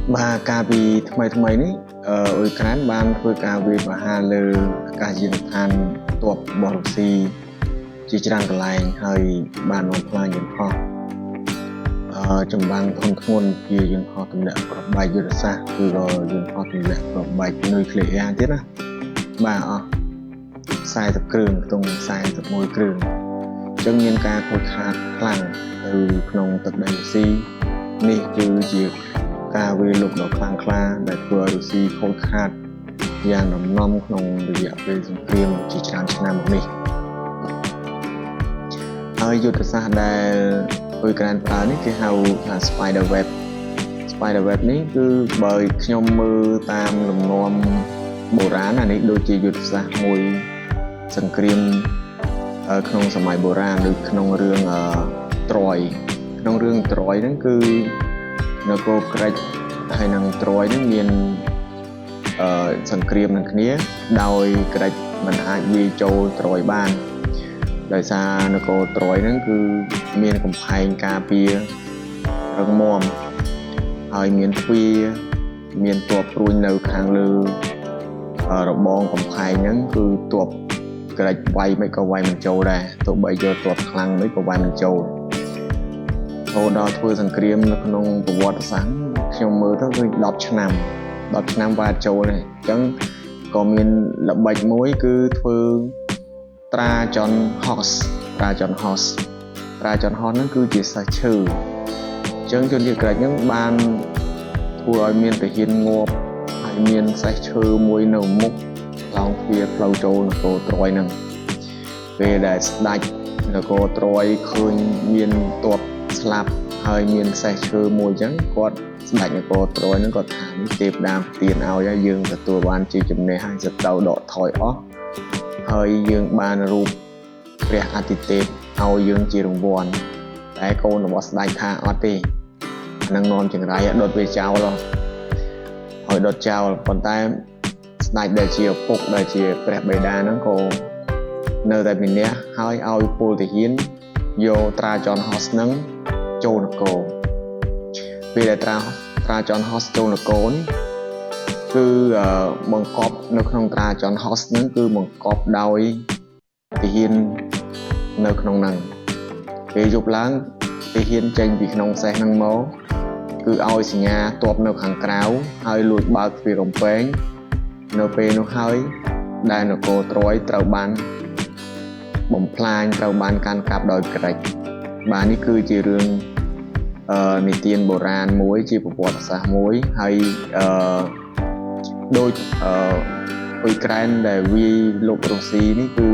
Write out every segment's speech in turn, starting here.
Ba cà vì thay mấy ní ở cán ban thôi cà vì bà hà lơ cà diện than tuột bỏ xì chỉ trang cái lại hơi ban nộp lại những họ trong ban thông thôn thì những họ tầm lệ có bài dự xa từ rồi những họ tầm lệ có bài nơi lệ an tiết á bà sai tập cường tung sai tập môi cường trong nhiên ca khôi khát khăn từ nông tập đại si ni cứ chỉ ca về lục đỏ khăn khla đại vừa si khôi khát và nằm nông nông được dạo về dùng kiềm chỉ trang nam một mình ở dù thật ra đại với cái này ní cái hào là spider web ní cứ bởi nhom mưa tam lùm nôm bộ rán này đôi chỉ dù thật ra môi sân kiềm ở trongสมัยโบราณหรือក្នុងរឿងត្រយក្នុងរឿងត្រយហ្នឹងគឺនគរក្រិចហើយនឹងត្រយហ្នឹងមានសង្គ្រាមនឹងគ្នាដោយក្រិចមិនអាចវាចូលត្រយបានដោយសារនគរត្រយហ្នឹងគឺមានកំផែងការពាររឹងមាំហើយមានទ្វារមានទ័ពព្រួញនៅខាងលើរបងកំផែងហ្នឹងគឺទ័ពក្រិចវាយមិនក៏វាយមិនចូលដែរទោះបីយកទ័ពខ្លាំងមិនក៏វាយមិនចូលរហូតដល់ធ្វើសង្គ្រាមនៅក្នុងប្រវត្តិសាស្ត្រខ្ញុំមើលទៅគឺ10ឆ្នាំវាយចូលដែរអញ្ចឹងក៏មានល្បិចមួយគឺធ្វើត្រាចនហោសហ្នឹងគឺជាសាច់ឈើអញ្ចឹងជនជាតិក្រិចហ្នឹងបានធ្វើឲ្យមានទាហានងាប់ហើយមានសេះឈើមួយនៅមុខឡងទ្វារផ្លូវចូលនគរត្រយហ្នឹងពេលដែលស្ដេចនគរត្រយឃើញមានទ័ពស្លាប់ហើយមានសេះឈើមួយអញ្ចឹងគាត់ស្ដេចនគរត្រយហ្នឹងគាត់ថានេះទេពតាទានឲ្យយើងទទួលបានជាចំណេះហើយសត្រូវដកថយអស់ហើយយើងបានរូបព្រះអាទិទេពឲ្យយើងជារង្វាន់តែកូនរបស់ស្ដេចថាអត់ទេអានឹងនាំចង្រៃដុតវាចោលហើយដុតចោលប៉ុន្តែស្ដេចដែលជាឪពុកដែលជាព្រះបិតាហ្នឹងក៏នៅតែមានះហើយឲ្យពលទាហានយកត្រាចនហោសហ្នឹងចូលនគរពេលដែលត្រាចនហោសចូលនគរនេះគឺបង្កប់នៅក្នុងត្រាចនហោសហ្នឹងគឺបង្កប់ដោយទាហាននៅក្នុងហ្នឹងពេលយប់ឡើងទាហានចេញពីក្នុងសេះហ្នឹងមកគឺឲ្យសញ្ញាទ័ពនៅខាងក្រៅហើយលួចបើកទ្វារកំពែងនៅពេលនោះហើយដែលនគរត្រយត្រូវបានបំផ្លាញត្រូវបានកាន់កាប់ដោយក្រិចបាទនេះគឺជារឿងនិទានបុរាណមួយជាប្រវត្តិសាស្ត្រមួយហើយដូចអ៊ុយក្រែនដែលវាយលុករុស្ស៊ីនេះគឺ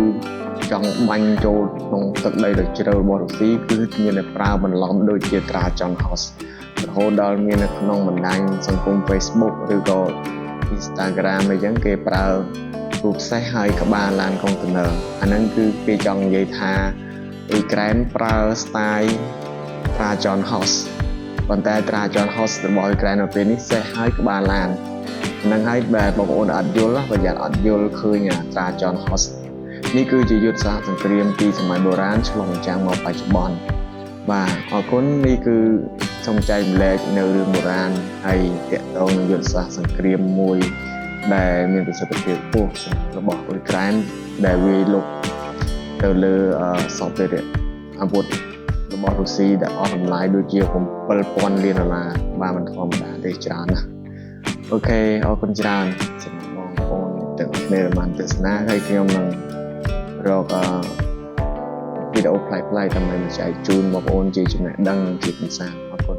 ចង់បាញ់ចូលក្នុងទឹកដីដ៏ជ្រៅរបស់រុស្ស៊ីគឺមានតែប្រើបន្លំដូចជាត្រាចនហោសរហូតដល់មាននៅក្នុងបណ្ដាញសង្គម Facebook ឬក៏ Instagram អីចឹងគេប្រើរូបសេះហើយក្បាលឡានកុងតឺន័រអាហ្នឹងគឺគេចង់និយាយថាអ៊ុយក្រែនប្រើស្ទាយត្រាចនហោសប៉ុន្តែត្រាចនហោសរបស់អ៊ុយក្រែននៅពេលនេះសេះហើយក្បាលឡានហ្នឹងហើយបែបបងប្អូនអត់យល់ប្រយ័ត្នអត់យល់ឃើញត្រាចនហោសនេះគឺជាយុទ្ធសាស្ត្រសង្គ្រាមពីសម័យបុរាណឆ្លងចាំងមកបច្ចុប្បន្នបាទអរគុណនេះគឺសូមចែកម្លែកនៅរឿងបុរាណហើយទាក់ទងនឹងយុទ្ធសាស្ត្រសង្គ្រាមមួយដែលមានប្រសិទ្ធភាពខ្ពស់របស់អ៊ុយក្រែនដែលវាយលុកទៅលើសម្ភារៈអាវុធរបស់រុស្ស៊ីដែលអស់តម្លៃដូចជា$7,000 លានបាទមិនធម្មតាទេច្រើនណាស់អូខេអរគុណច្រើនសម្រាប់បងប្អូនទាំងអស់គ្នាដែលបានទស្សនាហើយខ្ញុំនឹងរកវីដេអូប្លែកៗដើម្បីមកចែកជូនបងប្អូនជាចំណេះដឹងនិងជាកម្សាន្តអរគុណ